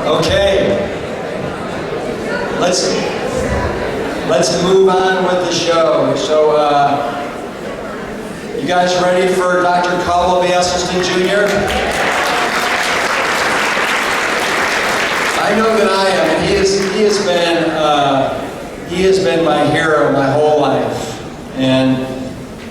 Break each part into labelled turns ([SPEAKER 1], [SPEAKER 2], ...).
[SPEAKER 1] Okay, let's move on with the show. So, you guys ready for Dr. Caldwell Esselstyn Jr.? I know that I am, and he has been my hero my whole life. And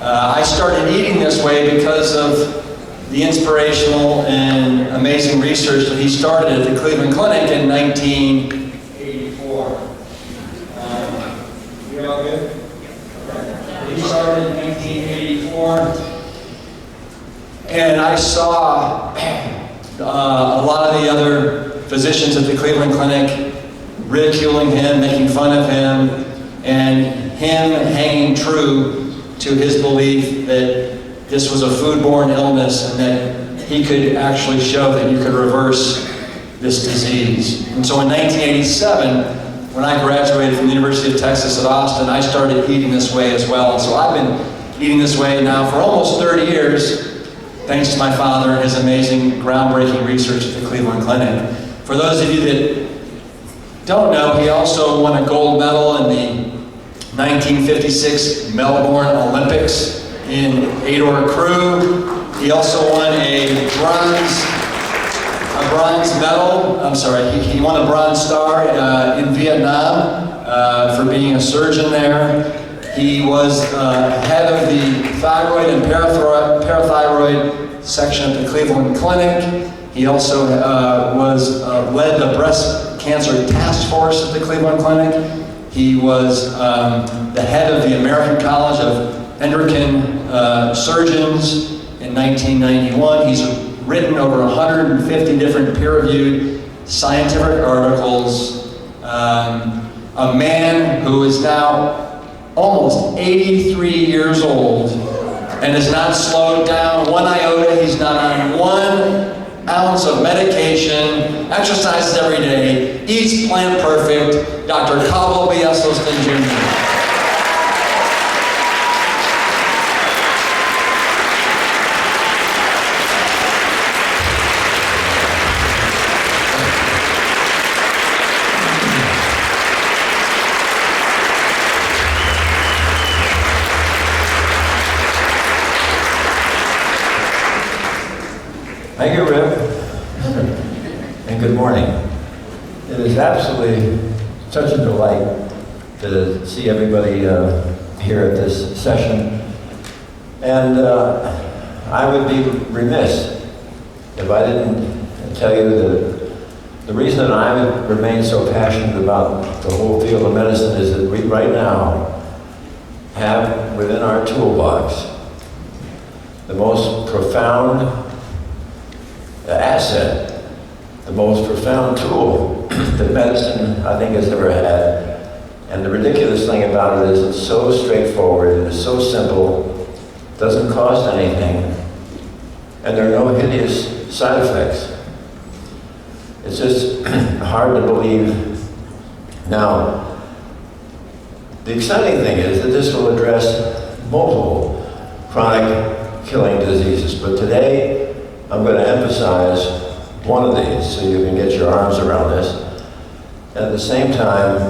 [SPEAKER 1] I started eating this way because of the inspirational and amazing research that he started at the Cleveland Clinic in 1984. You all good? He started in 1984, and I saw a lot of the other physicians at the Cleveland Clinic ridiculing him, making fun of him, and him hanging true to his belief that this was a foodborne illness and that he could actually show that you could reverse this disease. And so in 1987, when I graduated from the University of Texas at Austin, I started eating this way as well. And so I've been eating this way now for almost 30 years, thanks to my father and his amazing, groundbreaking research at the Cleveland Clinic. For those of you that don't know, he also won a gold medal in the 1956 Melbourne Olympics in 8-oar crew. He also won a bronze medal. I'm sorry, he won a Bronze Star in Vietnam for being a surgeon there. He was head of the thyroid and parathyroid section at the Cleveland Clinic. He also led the breast cancer task force at the Cleveland Clinic. He was the head of the American College of Endocrine Surgeons in 1991. He's written over 150 different peer-reviewed scientific articles. A man who is now almost 83 years old and has not slowed down one iota. He's not on 1 ounce of medication, exercises every day, eats plant perfect, Dr. Caldwell Esselstyn Jr.
[SPEAKER 2] Thank you, Rip, and good morning. It is absolutely such a delight to see everybody here at this session. And I would be remiss if I didn't tell you that the reason that I remain so passionate about the whole field of medicine is that we right now have within our toolbox the most profound asset, the most profound tool that medicine, I think, has ever had. And the ridiculous thing about it is it's so straightforward, it is so simple, doesn't cost anything, and there are no hideous side effects. It's just hard to believe. Now, the exciting thing is that this will address multiple chronic killing diseases, but today I'm going to emphasize one of these so you can get your arms around this. And at the same time,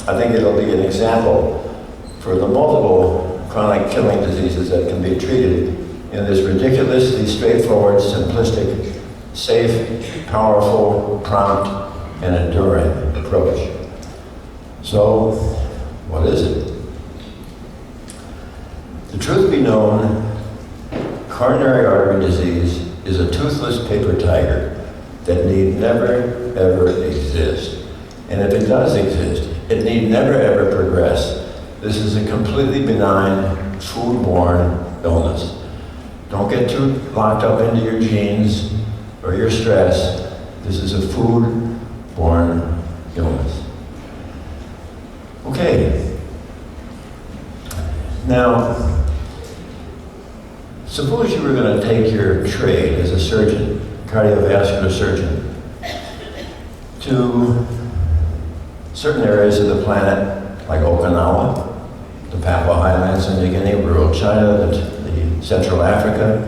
[SPEAKER 2] I think it'll be an example for the multiple chronic killing diseases that can be treated in this ridiculously straightforward, simplistic, safe, powerful, prompt, and enduring approach. So, what is it? The truth be known, coronary artery disease is a toothless paper tiger that need never, ever exist. And if it does exist, it need never, ever progress. This is a completely benign, foodborne illness. Don't get too locked up into your genes or your stress. This is a foodborne illness. Okay. Now, suppose you were going to take your trade as a surgeon, cardiovascular surgeon, to certain areas of the planet, like Okinawa, the Papua Highlands in New Guinea, rural China, the Central Africa.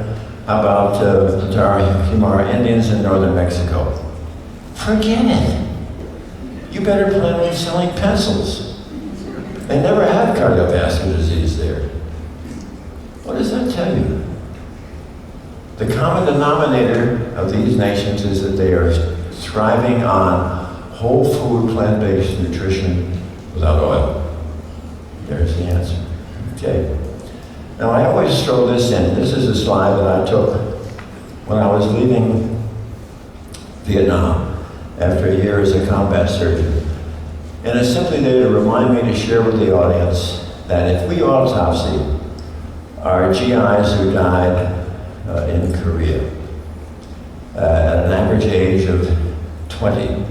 [SPEAKER 2] How about the Tarahumara Indians in northern Mexico? Forget it. you better plan on selling pencils. They never had cardiovascular disease there. What does that tell you? The common denominator of these nations is that they are thriving on whole food, plant-based nutrition without oil. There's the answer. Okay. Now I always throw this in. This is a slide that I took when I was leaving Vietnam after a year as a combat surgeon. And it's simply there to remind me to share with the audience that if we autopsy our GIs who died in Korea at an average age of 20,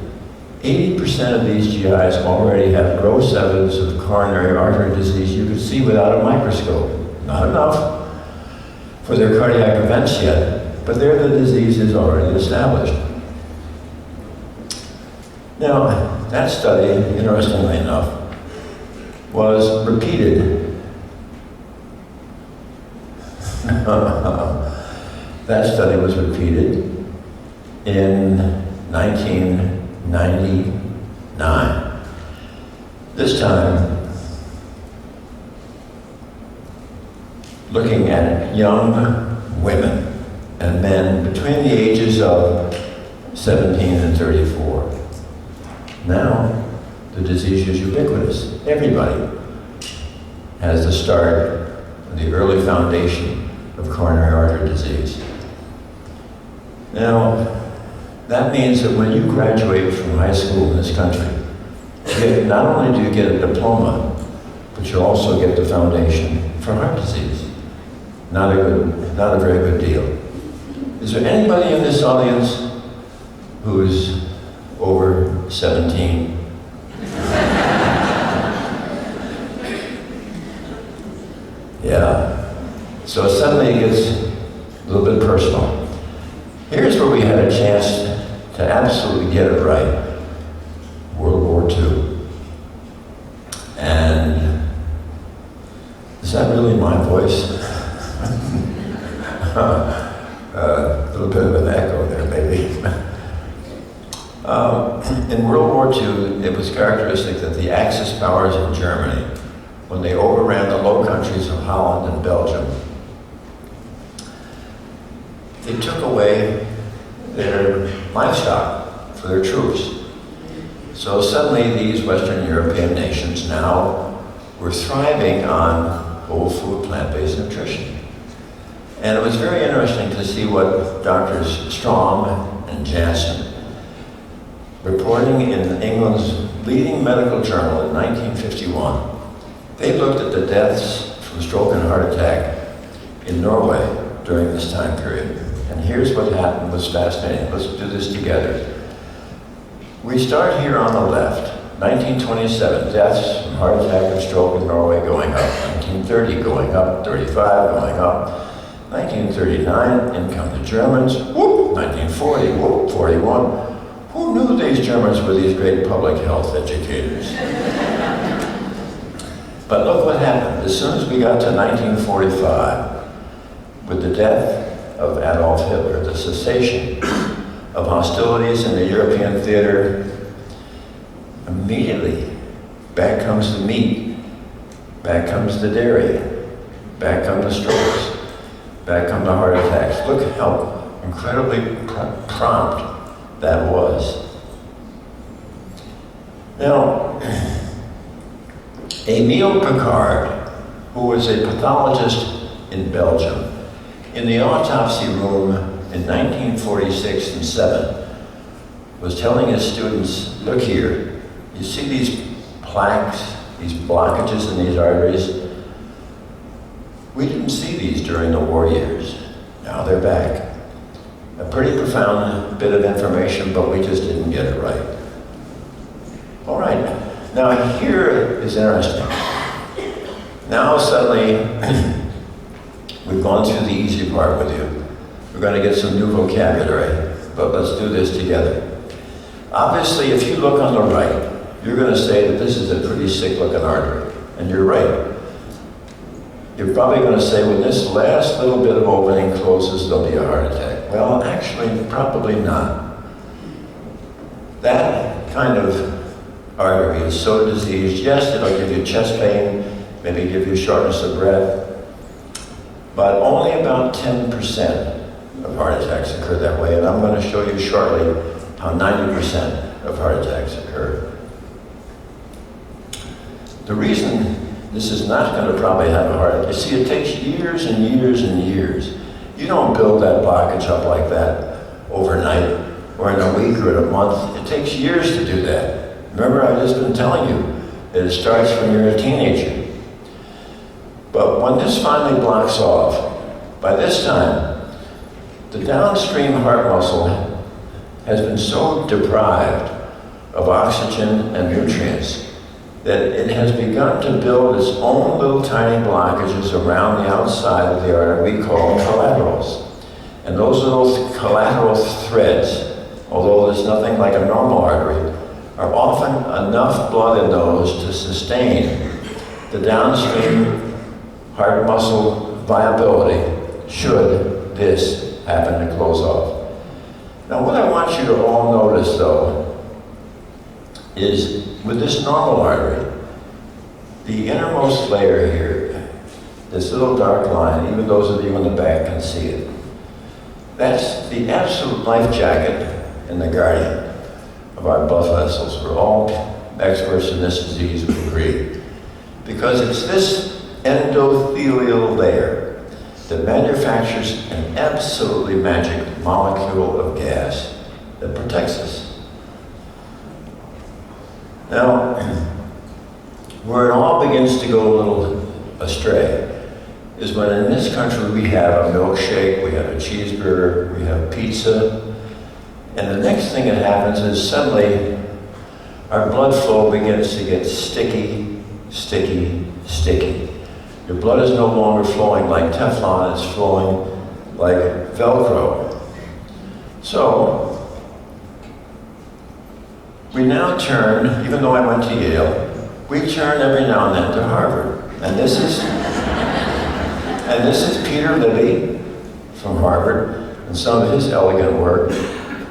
[SPEAKER 2] 80% of these GIs already have gross evidence of coronary artery disease you could see without a microscope. Not enough for their cardiac events yet, but there the disease is already established. Now, that study, interestingly enough, was repeated. That study was repeated in 1999. This time, looking at young women and men between the ages of 17 and 34. Now, the disease is ubiquitous. Everybody has the start, the early foundation of coronary artery disease. Now, that means that when you graduate from high school in this country, not only do you get a diploma, but you also get the foundation for heart disease. Not a very good deal. Is there anybody in this audience who's over 17? Yeah. So suddenly it gets a little bit personal. Here's where we had a chance to absolutely get it right. World War II. And is that really my voice? A little bit of an echo there, maybe. In World War II, it was characteristic that the Axis powers in Germany, when they overran the Low Countries of Holland and Belgium, they took away their livestock for their troops. So suddenly these Western European nations now were thriving on whole food, plant-based nutrition. And it was very interesting to see what Doctors Strong and Janssen, reporting in England's leading medical journal in 1951, they looked at the deaths from stroke and heart attack in Norway during this time period. And here's what happened, was fascinating. Let's do this together. We start here on the left. 1927, deaths from heart attack and stroke in Norway going up. 1930 going up, 35 going up. 1939, in come the Germans, whoop, 1940, whoop, 41. Who knew these Germans were these great public health educators? But look what happened. As soon as we got to 1945, with the death of Adolf Hitler, the cessation of hostilities in the European theater, immediately back comes the meat, back comes the dairy, back come the strokes, back come the heart attacks. Look how incredibly prompt that was. Now, Emile Picard, who was a pathologist in Belgium, in the autopsy room in 1946 and 7, was telling his students, look here, you see these plaques, these blockages in these arteries? We didn't see these during the war years. Now they're back. A pretty profound bit of information, but we just didn't get it right. All right, now here is interesting. Now suddenly, we've gone through the easy part with you. We're going to get some new vocabulary, but let's do this together. Obviously, if you look on the right, you're going to say that this is a pretty sick-looking artery, and you're right. You're probably going to say, when this last little bit of opening closes, there'll be a heart attack. Well, actually, probably not. That kind of artery is so diseased, yes, it'll give you chest pain, maybe give you shortness of breath, but only about 10% of heart attacks occur that way, and I'm going to show you shortly how 90% of heart attacks occur. The reason this is not going to probably have a heart attack, you see, it takes years and years and years. You don't build that blockage up like that overnight, or in a week or in a month. It takes years to do that. Remember, I've just been telling you that it starts when you're a teenager. But when this finally blocks off, by this time, the downstream heart muscle has been so deprived of oxygen and nutrients that it has begun to build its own little tiny blockages around the outside of the artery we call collaterals. And those little collateral threads, although there's nothing like a normal artery, are often enough blood in those to sustain the downstream heart muscle viability should this happen to close off. Now what I want you to all notice though is with this normal artery, the innermost layer here, this little dark line, even those of you in the back can see it. That's the absolute life jacket and the guardian of our blood vessels. We're all experts in this disease, we agree. Because it's this endothelial layer that manufactures an absolutely magic molecule of gas that protects us. Now, where it all begins to go a little astray is when in this country we have a milkshake, we have a cheeseburger, we have pizza, and the next thing that happens is suddenly our blood flow begins to get sticky, sticky, sticky. Your blood is no longer flowing like Teflon, it's flowing like Velcro. So, we now turn, even though I went to Yale, we turn every now and then to Harvard. And this is Peter Libby from Harvard and some of his elegant work.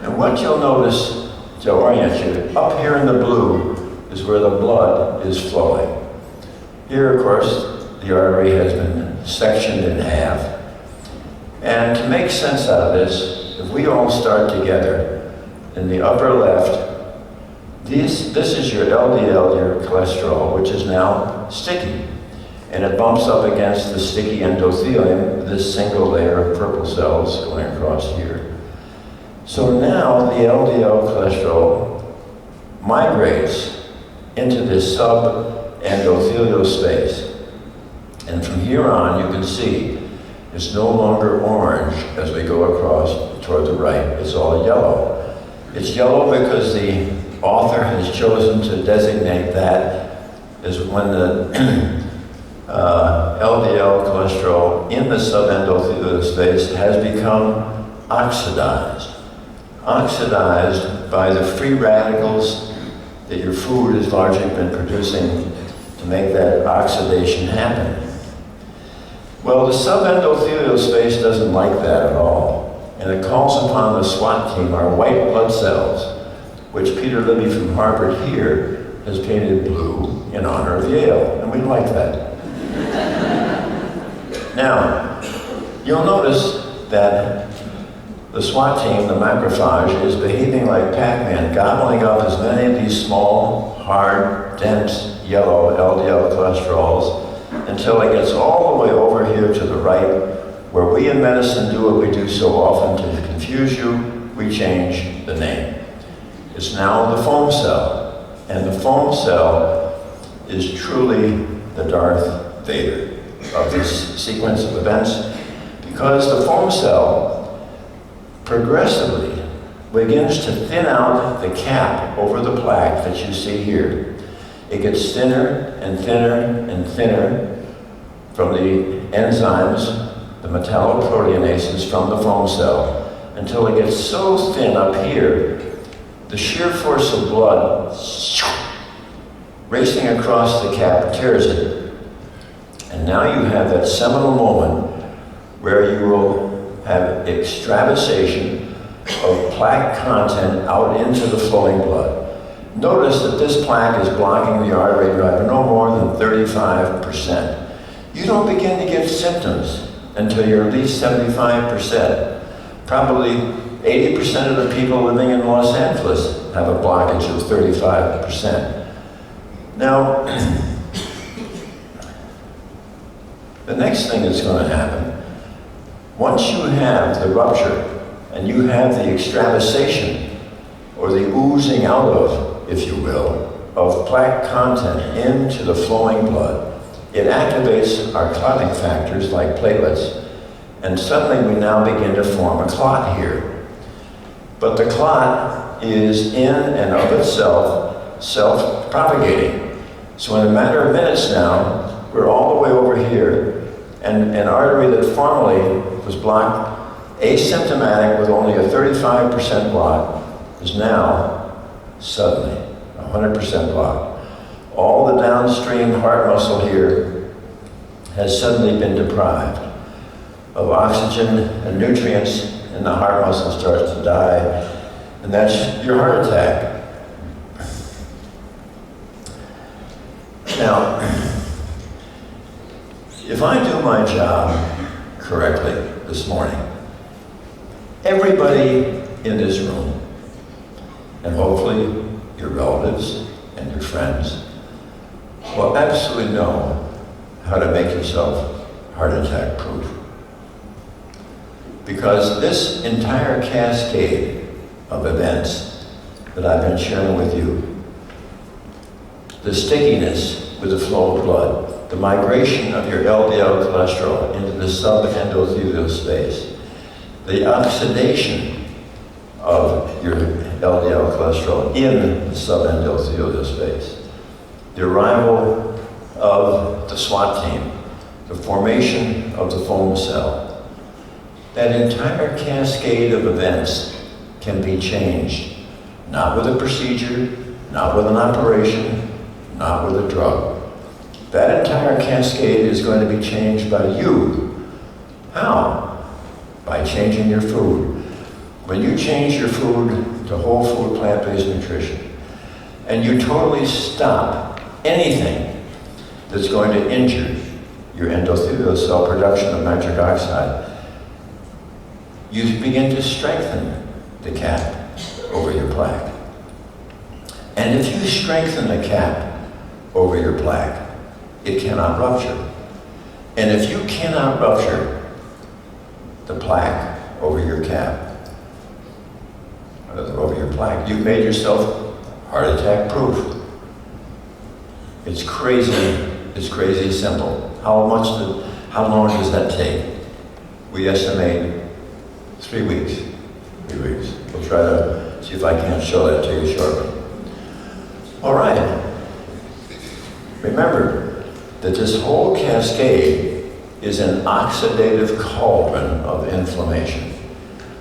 [SPEAKER 2] And what you'll notice, to orient you, up here in the blue is where the blood is flowing. Here, of course, the artery has been sectioned in half. And to make sense out of this, if we all start together, in the upper left, this is your LDL, your cholesterol, which is now sticky. And it bumps up against the sticky endothelium, this single layer of purple cells going across here. So now the LDL cholesterol migrates into this sub-endothelial space. And from here on, you can see it's no longer orange as we go across toward the right. It's all yellow. It's yellow because the author has chosen to designate that as when the LDL cholesterol in the subendothelial space has become oxidized. Oxidized by the free radicals that your food has largely been producing to make that oxidation happen. Well, the subendothelial space doesn't like that at all, and it calls upon the SWAT team, our white blood cells, which Peter Libby from Harvard here has painted blue in honor of Yale, and we like that. Now, you'll notice that the SWAT team, the macrophage, is behaving like Pac-Man, gobbling up as many of these small, hard, dense, yellow LDL cholesterols until it gets all the way over here to the right, where we in medicine do what we do so often to confuse you, we change the name. It's now the foam cell, and the foam cell is truly the Darth Vader of this sequence of events, because the foam cell progressively begins to thin out the cap over the plaque that you see here. It gets thinner and thinner and thinner from the enzymes, the metalloproteinases from the foam cell, until it gets so thin up here, the sheer force of blood racing across the cap tears it. And now you have that seminal moment where you will have extravasation of plaque content out into the flowing blood. Notice that this plaque is blocking the artery driver no more than 35%. You don't begin to get symptoms until you're at least 75%. Probably 80% of the people living in Los Angeles have a blockage of 35%. Now, the next thing that's going to happen, once you have the rupture and you have the extravasation, or the oozing out of, if you will, of plaque content into the flowing blood, it activates our clotting factors like platelets, and suddenly we now begin to form a clot here. But the clot is in and of itself self-propagating. So in a matter of minutes now, we're all the way over here, and an artery that formerly was blocked, asymptomatic with only a 35% block, is now suddenly 100% blocked. All the downstream heart muscle here has suddenly been deprived of oxygen and nutrients, and the heart muscle starts to die, and that's your heart attack. Now, if I do my job correctly this morning, everybody in this room, and hopefully your relatives and your friends, will absolutely know how to make yourself heart attack proof. Because this entire cascade of events that I've been sharing with you, the stickiness with the flow of blood, the migration of your LDL cholesterol into the subendothelial space, the oxidation of your LDL cholesterol in the subendothelial space, the arrival of the SWAT team, the formation of the foam cell. That entire cascade of events can be changed, not with a procedure, not with an operation, not with a drug. That entire cascade is going to be changed by you. How? By changing your food. When you change your food to whole food, plant-based nutrition, and you totally stop anything that's going to injure your endothelial cell production of nitric oxide, you begin to strengthen the cap over your plaque. And if you strengthen the cap over your plaque, it cannot rupture. And if you cannot rupture the plaque over your cap, over your plaque, you've made yourself heart attack proof. It's crazy simple. How long does that take? We estimate 3 weeks. 3 weeks. We'll try to see if I can't show that to you shortly. All right. Remember that this whole cascade is an oxidative cauldron of inflammation.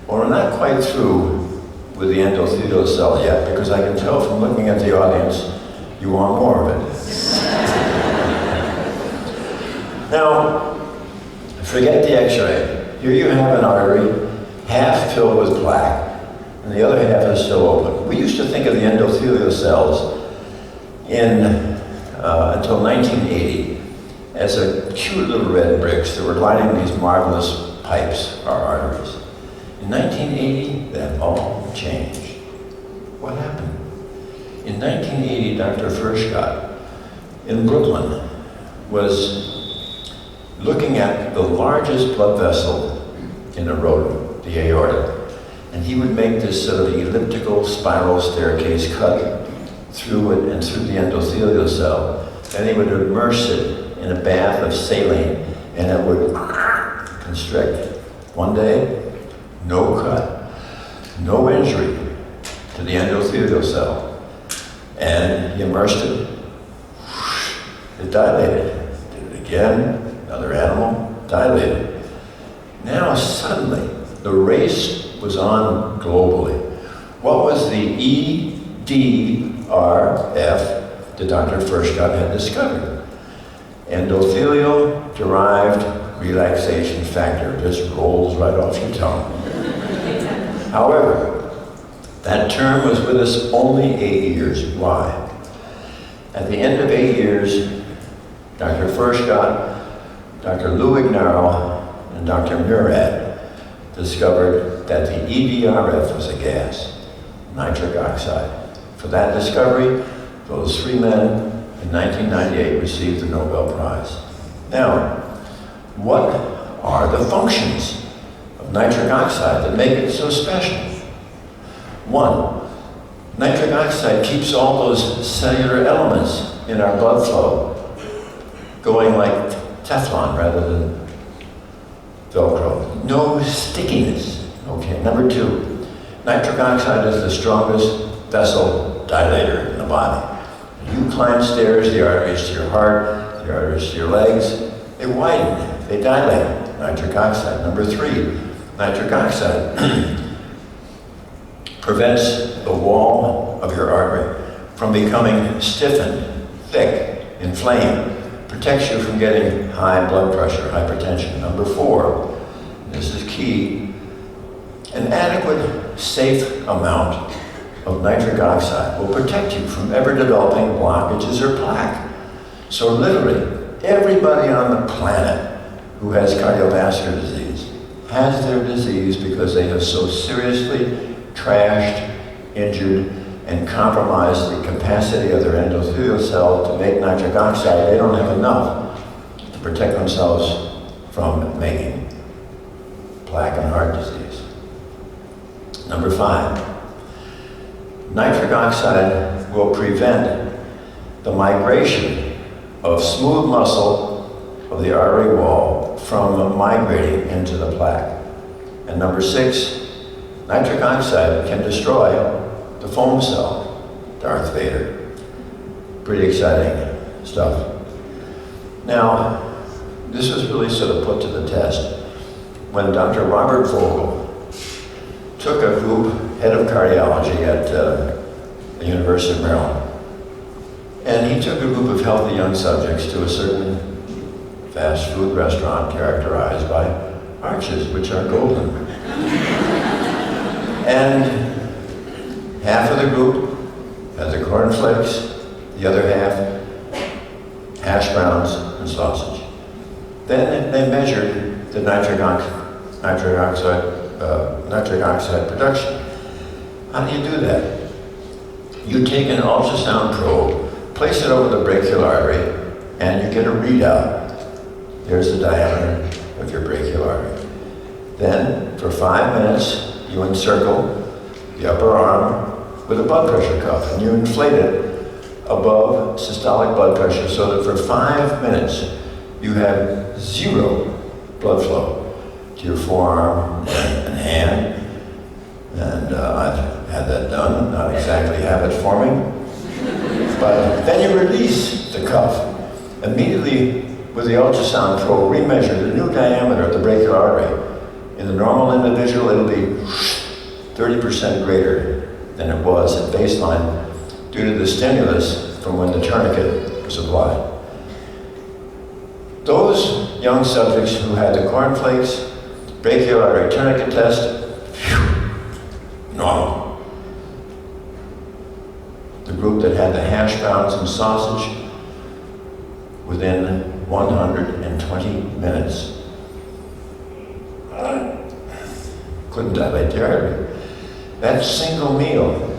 [SPEAKER 2] Well, we're not quite through with the endothelial cell yet, because I can tell from looking at the audience, you want more of it. Now, forget the x-ray. Here you have an artery, half filled with plaque, and the other half is still open. We used to think of the endothelial cells until 1980 as a cute little red bricks that were lining these marvelous pipes, our arteries. In 1980, that all changed. What happened? In 1980, Dr. Furchtgott in Brooklyn was looking at the largest blood vessel in a rodent, the aorta, and he would make this sort of elliptical spiral staircase cut through it and through the endothelial cell. Then he would immerse it in a bath of saline, and it would constrict. One day, no cut, no injury to the endothelial cell. And he immersed it, it dilated. Did it again, another animal, dilated. Now suddenly, the race was on globally. What was the EDRF that Dr. Furchtgott had discovered? Endothelial-derived relaxation factor. Just rolls right off your tongue. However, That term was with us only 8 years. Why? At the end of 8 years, Dr. Furchtgott, Dr. Luignaro, and Dr. Murad discovered that the EDRF was a gas, nitric oxide. For that discovery, those 3 men in 1998 received the Nobel Prize. Now, what are the functions of nitric oxide that make it so special? 1, nitric oxide keeps all those cellular elements in our blood flow going like Teflon rather than Velcro. No stickiness. Okay, number 2, nitric oxide is the strongest vessel dilator in the body. You climb stairs, the arteries to your heart, the arteries to your legs, they widen, they dilate. Nitric oxide. Number 3, nitric oxide prevents the wall of your artery from becoming stiffened, thick, inflamed, protects you from getting high blood pressure, hypertension. Number 4, this is key, an adequate, safe amount of nitric oxide will protect you from ever developing blockages or plaque. So literally, everybody on the planet who has cardiovascular disease has their disease because they have so seriously trashed, injured, and compromised the capacity of their endothelial cell to make nitric oxide. They don't have enough to protect themselves from making plaque and heart disease. Number 5, nitric oxide will prevent the migration of smooth muscle of the artery wall from migrating into the plaque. And number 6, nitric oxide can destroy the foam cell, Darth Vader. Pretty exciting stuff. Now, this was really sort of put to the test when Dr. Robert Vogel took a group, head of cardiology at the University of Maryland, and he took a group of healthy young subjects to a certain fast food restaurant characterized by arches, which are golden. And half of the group had the cornflakes, the other half hash browns and sausage. Then they measured the nitric oxide production. How do you do that? You take an ultrasound probe, place it over the brachial artery, and you get a readout. There's the diameter of your brachial artery. Then, for 5 minutes, you encircle the upper arm with a blood pressure cuff, and you inflate it above systolic blood pressure so that for 5 minutes you have 0 blood flow to your forearm and hand. And I've had that done, not exactly habit forming. But then you release the cuff. Immediately with the ultrasound probe, remeasure the new diameter of the brachial artery. In the normal individual, it'll be 30% greater than it was at baseline due to the stimulus from when the tourniquet was applied. Those young subjects who had the cornflakes, brachial artery tourniquet test, normal. The group that had the hash browns and sausage, within 120 minutes, couldn't dilate the artery. That single meal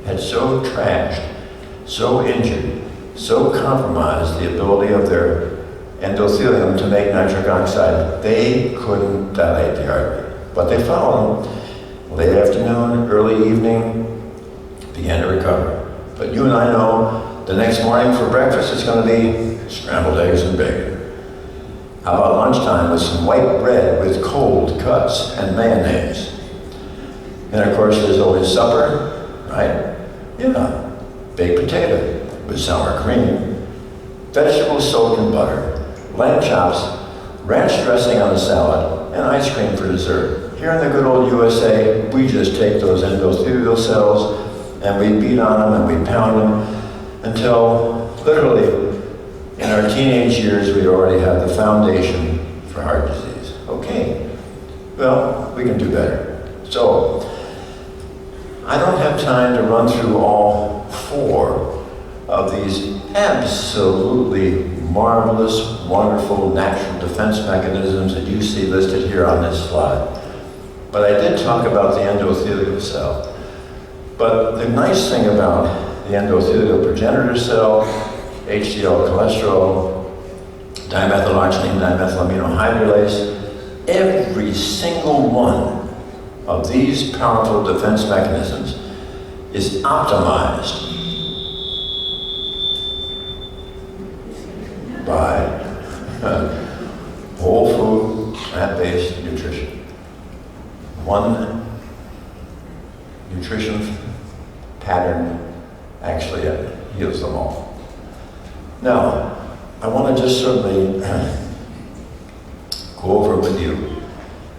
[SPEAKER 2] had so trashed, so injured, so compromised the ability of their endothelium to make nitric oxide, they couldn't dilate the artery. But they followed them. Late afternoon, early evening, began to recover. But you and I know the next morning for breakfast it's going to be scrambled eggs and bacon. How about lunchtime with some white bread with cold cuts and mayonnaise? And of course there's always supper, right? Yeah, baked potato with sour cream, vegetables soaked in butter, lamb chops, ranch dressing on the salad, and ice cream for dessert. Here in the good old USA, we just take those endothelial cells and we beat on them and we pound them until literally in our teenage years we already have the foundation for heart disease. Okay, well, we can do better. So, I don't have time to run through all 4 of these absolutely marvelous, wonderful natural defense mechanisms that you see listed here on this slide. But I did talk about the endothelial cell. But the nice thing about the endothelial progenitor cell, HDL cholesterol, dimethylarginine, dimethylamino hydrolase, every single one of these powerful defense mechanisms is optimized by whole food, plant-based nutrition. One nutrition pattern actually heals them all. Now, I want to just certainly go over with you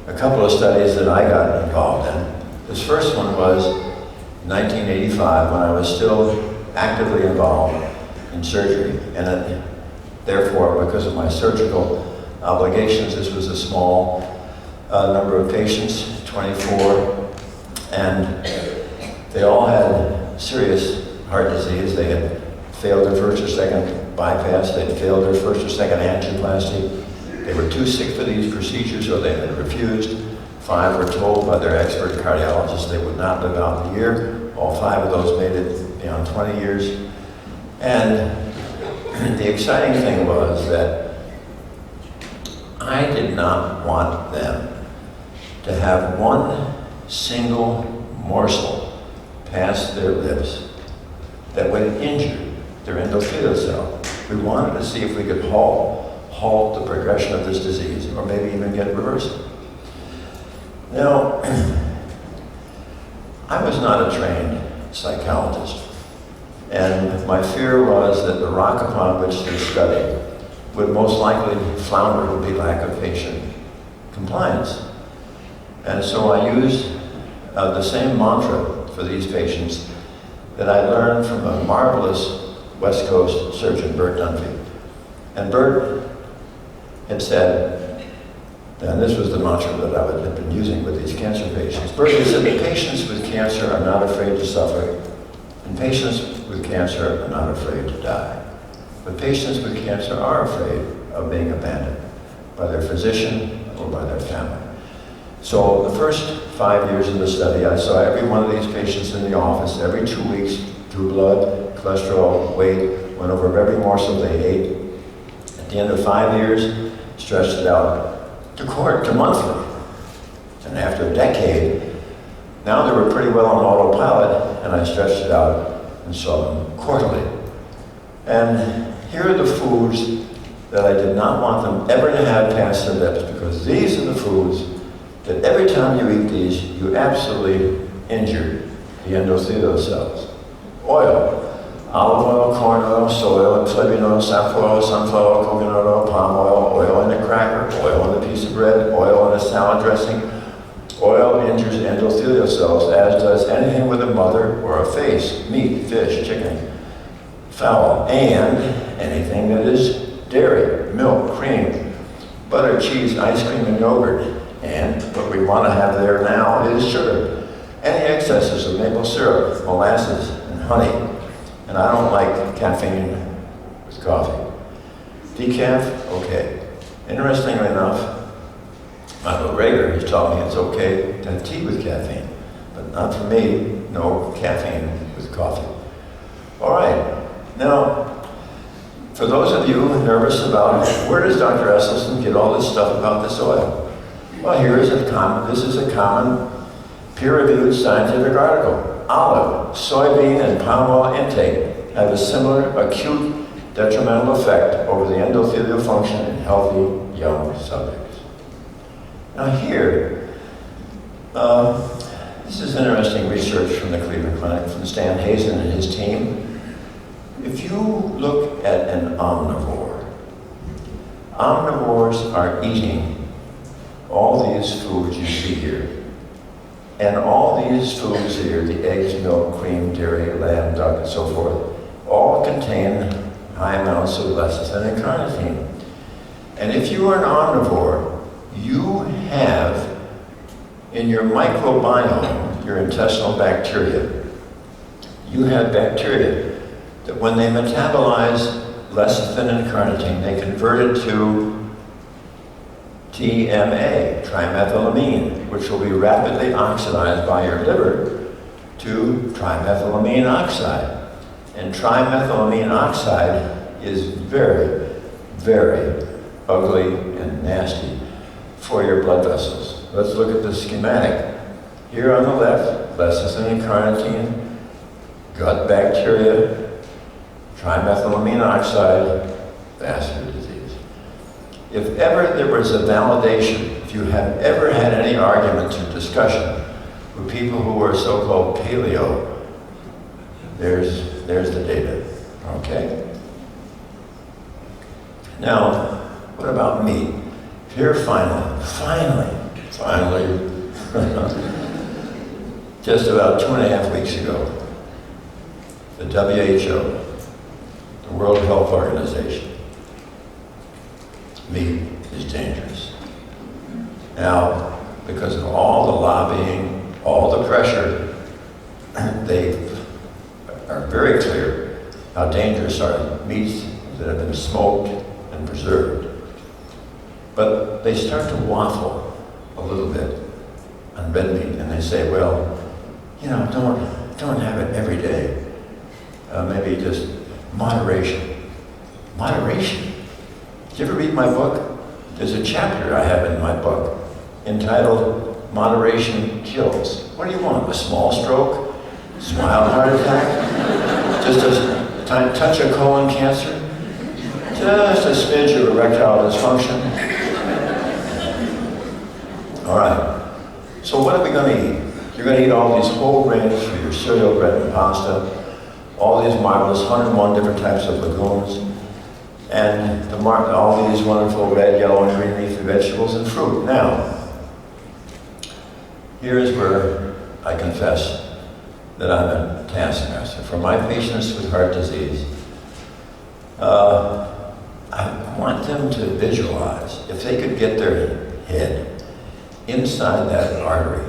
[SPEAKER 2] a couple of studies that I got involved in. This first one was 1985 when I was still actively involved in surgery, and therefore, because of my surgical obligations, this was a small number of patients, 24, and they all had serious heart disease. They had failed their first or second bypass, they had failed their first or second angioplasty. They were too sick for these procedures, or they had refused. 5 were told by their expert cardiologists they would not live out the year. All 5 of those made it beyond 20 years. And the exciting thing was that I did not want them to have one single morsel pass their lips that would injure their endothelial cell. We wanted to see if we could halt the progression of this disease, or maybe even get reversed. Now, I was not a trained psychologist, and my fear was that the rock upon which this study would most likely flounder would be lack of patient compliance. And so I used the same mantra for these patients that I learned from a marvelous West Coast surgeon, Bert Dunphy. And Bert had said, and this was the mantra that I had been using with these cancer patients. Bert said, patients with cancer are not afraid to suffer, and patients with cancer are not afraid to die. But patients with cancer are afraid of being abandoned by their physician or by their family. So the first 5 years of the study, I saw every one of these patients in the office every 2 weeks, drew blood, cholesterol, weight, went over every morsel they ate. At the end of 5 years, stretched it out to monthly. And after a decade, now they were pretty well on autopilot, and I stretched it out and saw them quarterly. And here are the foods that I did not want them ever to have past their lips, because these are the foods that every time you eat these, you absolutely injure the endothelial cells. Oil. Olive oil, corn oil, soy oil, soybean oil, safflower oil, sunflower oil, coconut oil, palm oil, oil in a cracker, oil in a piece of bread, oil in a salad dressing. Oil injures endothelial cells, as does anything with a mother or a face, meat, fish, chicken, fowl, and anything that is dairy, milk, cream, butter, cheese, ice cream, and yogurt. And what we want to have there now is sugar. Any excesses of maple syrup, molasses, and honey. And I don't like caffeine with coffee. Decaf, okay. Interestingly enough, Michael Greger has taught me it's okay to have tea with caffeine, but not for me, no caffeine with coffee. All right, now, for those of you nervous about where does Dr. Esselstyn get all this stuff about this oil? Well, this is a common peer-reviewed scientific article. Olive, soybean, and palm oil intake have a similar acute detrimental effect over the endothelial function in healthy young subjects. Now here, this is interesting research from the Cleveland Clinic from Stan Hazen and his team. If you look at an omnivore, omnivores are eating all these foods you see here. And all these foods here, the eggs, milk, cream, dairy, lamb, duck, and so forth, all contain high amounts of lecithin and carnitine. And if you are an omnivore, you have in your microbiome, your intestinal bacteria. You have bacteria that when they metabolize lecithin and carnitine, they convert it to TMA, trimethylamine, which will be rapidly oxidized by your liver to trimethylamine oxide. And trimethylamine oxide is very, very ugly and nasty for your blood vessels. Let's look at the schematic. Here on the left, lecithin and carnitine, gut bacteria, trimethylamine oxide, vascular disease. If ever there was a validation, if you have ever had any arguments or discussion with people who are so-called paleo, there's the data, okay? Now, what about meat? Here, finally, just about 2.5 weeks ago, the WHO, the World Health Organization, meat is dangerous. Now, because of all the lobbying, all the pressure, they are very clear how dangerous are meats that have been smoked and preserved. But they start to waffle a little bit on red meat, and they say, well, you know, don't have it every day. Maybe just moderation. Moderation? Did you ever read my book? There's a chapter I have in my book entitled Moderation Kills. What do you want? A small stroke? Mild heart attack? Just a touch of colon cancer? Just a smidge of erectile dysfunction? All right, so what are we going to eat? You're going to eat all these whole grains for your cereal, bread, and pasta, all these marvelous 101 different types of legumes, and all these wonderful red, yellow, and green leafy vegetables and fruit. Now, here's where I confess that I'm a taskmaster. For my patients with heart disease, I want them to visualize, if they could get their head inside that artery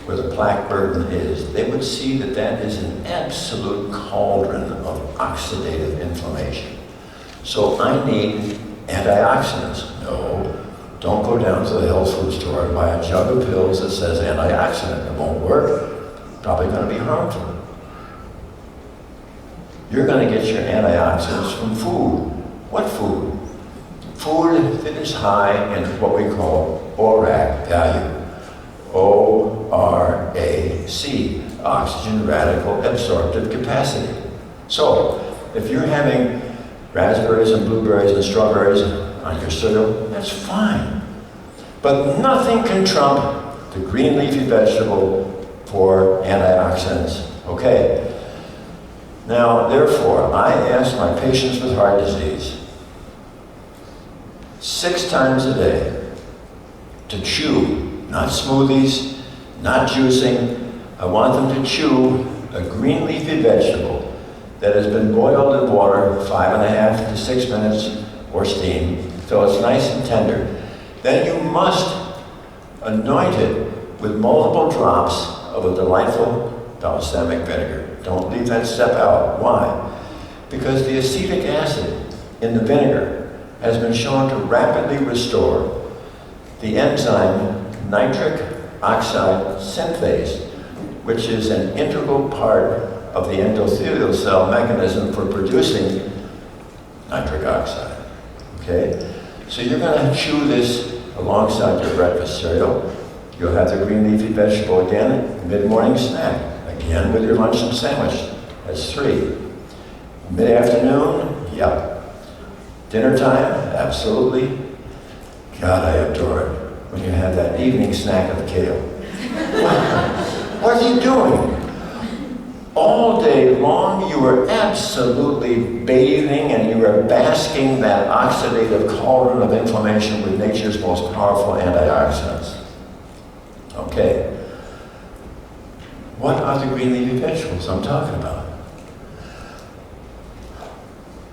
[SPEAKER 2] where the plaque burden is, they would see that that is an absolute cauldron of oxidative inflammation. So I need antioxidants. No, don't go down to the health food store and buy a jug of pills that says antioxidant. It won't work. Probably going to be harmful. You're going to get your antioxidants from food. What food? Food that is high in what we call ORAC value. O-R-A-C, oxygen radical absorptive capacity. So, if you're having raspberries and blueberries and strawberries on your cereal, that's fine. But nothing can trump the green leafy vegetable for antioxidants. Okay. Now, therefore, I ask my patients with heart disease 6 times a day to chew, not smoothies, not juicing. I want them to chew a green leafy vegetable that has been boiled in water 5.5 to 6 minutes or steamed, so it's nice and tender. Then you must anoint it with multiple drops of a delightful balsamic vinegar. Don't leave that step out. Why? Because the acetic acid in the vinegar has been shown to rapidly restore the enzyme nitric oxide synthase, which is an integral part of the endothelial cell mechanism for producing nitric oxide. Okay? So you're going to chew this alongside your breakfast cereal. You'll have the green leafy vegetable again, mid-morning snack. Again with your lunch and sandwich. That's 3. Mid-afternoon, yep. Dinner time, absolutely. God, I adore it when you have that evening snack of kale. What are you doing? All day long, you are absolutely bathing and you are basking that oxidative cauldron of inflammation with nature's most powerful antioxidants. Okay. What are the green leafy vegetables I'm talking about?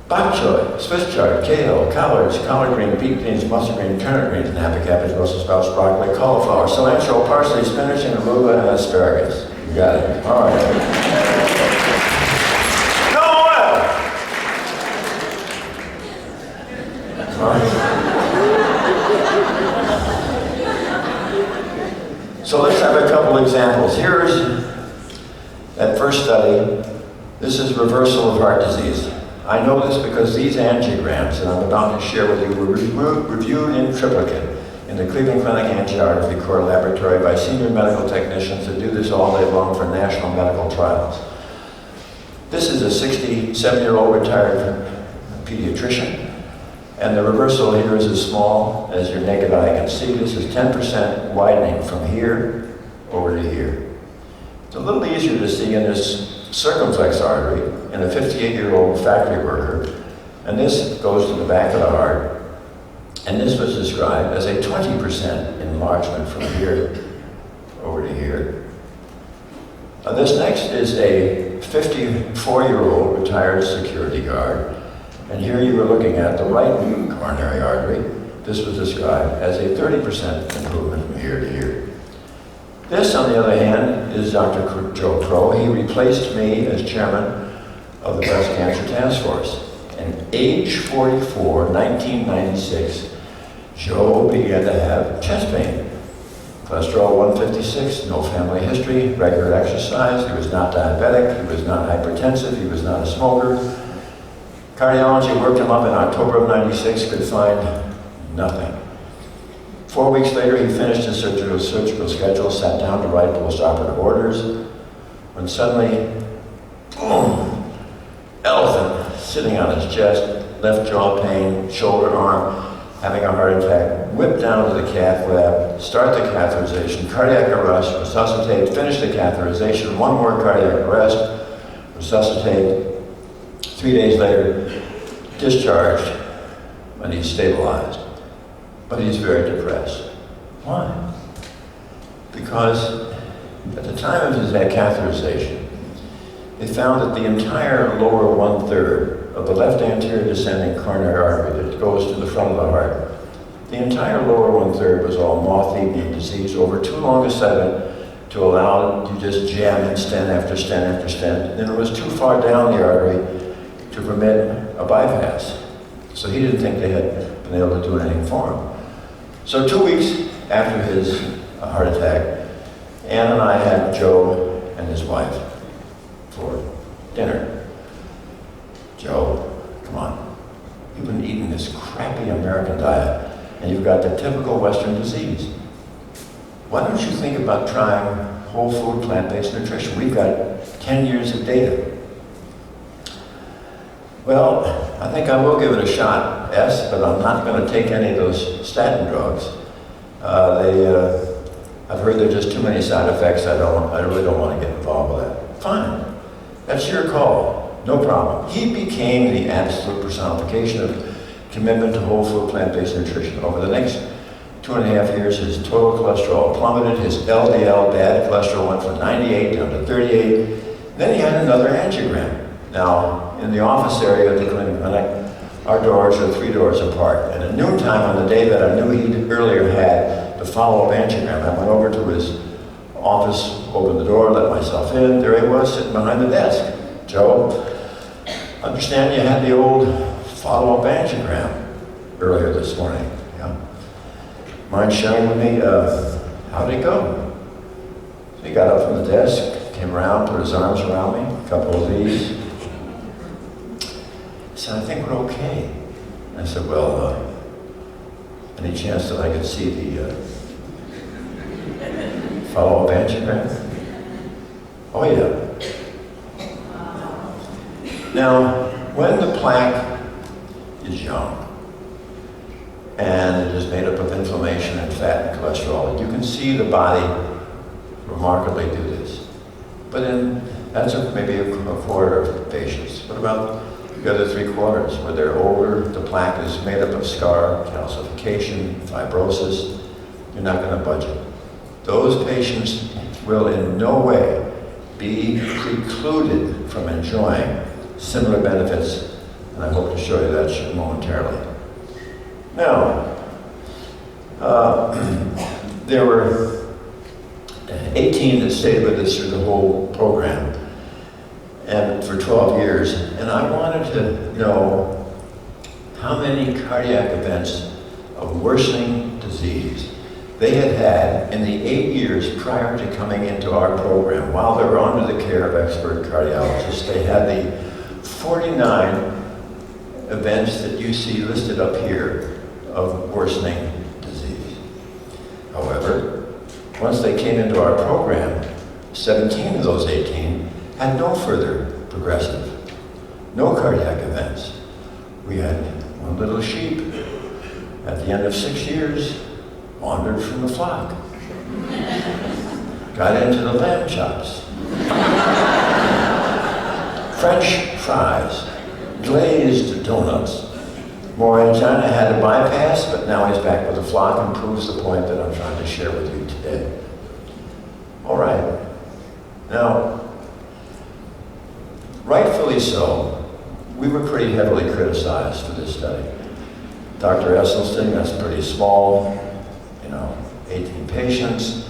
[SPEAKER 2] Bok choy, Swiss chard, kale, collards, collard green, beet greens, mustard green, turnip greens, napa cabbage, Brussels sprouts, broccoli, cauliflower, cilantro, parsley, spinach, and arugula, and asparagus. You got it. All right. No oil! All right. So let's have a couple examples. Here's that first study. This is reversal of heart disease. I know this because these angiograms that I'm about to share with you were reviewed in triplicate in the Cleveland Clinic Angiography Core Laboratory by senior medical technicians that do this all day long for national medical trials. This is a 67-year-old retired pediatrician, and the reversal here is as small as your naked eye can see. This is 10% widening from here over to here. It's a little easier to see in this circumflex artery in a 58-year-old factory worker, and this goes to the back of the heart, and this was described as a 20% enlargement from here over to here. This next is a 54-year-old retired security guard, and here you were looking at the right coronary artery. This was described as a 30% improvement from here to here. This, on the other hand, is Dr. Joe Crow. He replaced me as chairman of the Breast Cancer Task Force. And age 44, 1996, Joe began to have chest pain. Cholesterol 156, no family history, regular exercise. He was not diabetic, he was not hypertensive, he was not a smoker. Cardiology worked him up in October of 96, could find nothing. 4 weeks later, he finished his surgical schedule, sat down to write post-operative orders, when suddenly, boom, elephant sitting on his chest, left jaw pain, shoulder, arm, having a heart attack, whip down to the cath lab, start the catheterization, cardiac arrest, resuscitate, finish the catheterization, one more cardiac arrest, resuscitate. 3 days later, discharged, and he's stabilized. But he's very depressed. Why? Because at the time of his catheterization, they found that the entire lower 1/3 of the left anterior descending coronary artery that goes to the front of the heart, the entire lower 1/3 was all moth-eaten and diseased over too long a segment to allow it to just jam in stent after stent after stent. And then it was too far down the artery to permit a bypass. So he didn't think they had been able to do anything for him. So 2 weeks after his heart attack, Ann and I had Joe and his wife for dinner. Joe, come on. You've been eating this crappy American diet, and you've got the typical Western disease. Why don't you think about trying whole food, plant-based nutrition? We've got 10 years of data. Well, I think I will give it a shot, yes, but I'm not going to take any of those statin drugs. I've heard there are just too many side effects. I really don't want to get involved with that. Fine, that's your call, no problem. He became the absolute personification of commitment to whole food, plant-based nutrition. Over the next 2.5 years, his total cholesterol plummeted. His LDL, bad cholesterol, went from 98 down to 38. Then he had another angiogram. Now, in the office area of the clinic, our doors are 3 doors apart. And at noontime on the day that I knew he'd earlier had the follow-up angiogram, I went over to his office, opened the door, let myself in. There he was, sitting behind the desk. Joe, understand you had the old follow-up angiogram earlier this morning. Yeah. Mind sharing with me, how'd it go? So he got up from the desk, came around, put his arms around me, a couple of these. He said, I think we're okay. I said, well, any chance that I could see the follow-up angiogram? Oh, yeah. Now, when the plaque is young, and it is made up of inflammation and fat and cholesterol, you can see the body remarkably do this. But that's maybe a quarter of patients. What about the other 3/4 where they're older, the plaque is made up of scar, calcification, fibrosis? You're not going to budge it. Those patients will in no way be precluded from enjoying similar benefits And I hope to show you that momentarily. Now, there were 18 that stayed with us through the whole program, and for 12 years, and I wanted to know how many cardiac events of worsening disease they had had in the 8 years prior to coming into our program. While they were under the care of expert cardiologists, they had the 49 events that you see listed up here of worsening disease. However, once they came into our program, 17 of those 18 had no further progressive, no cardiac events. We had one little sheep at the end of 6 years, wandered from the flock, got into the lamb chops, French fries, glazed donuts. More angina had a bypass, but now he's back with the flock and proves the point that I'm trying to share with you today. All right. Now, rightfully so, we were pretty heavily criticized for this study. Dr. Esselstyn, that's pretty small, 18 patients.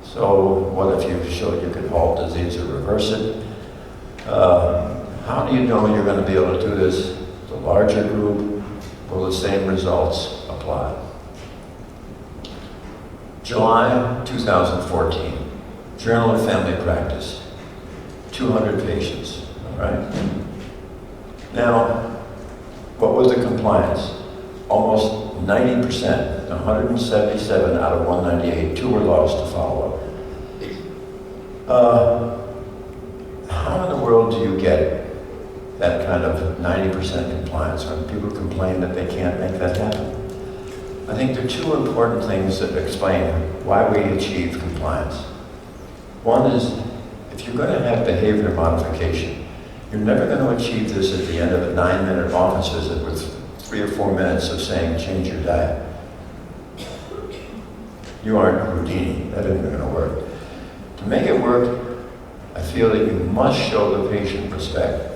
[SPEAKER 2] So what if you showed you could halt disease or reverse it? How do you know you're going to be able to do this? The larger group, will the same results apply? July 2014, Journal of Family Practice, 200 patients, all right? Now, what was the compliance? Almost 90%, 177 out of 198, 2 were lost to follow-up. How in the world do you get that kind of 90% compliance when people complain that they can't make that happen? I think there are 2 important things that explain why we achieve compliance. One is, if you're going to have behavior modification, you're never going to achieve this at the end of a 9-minute office visit with 3 or 4 minutes of saying, change your diet. You aren't Houdini. That isn't going to work. To make it work, I feel that you must show the patient respect.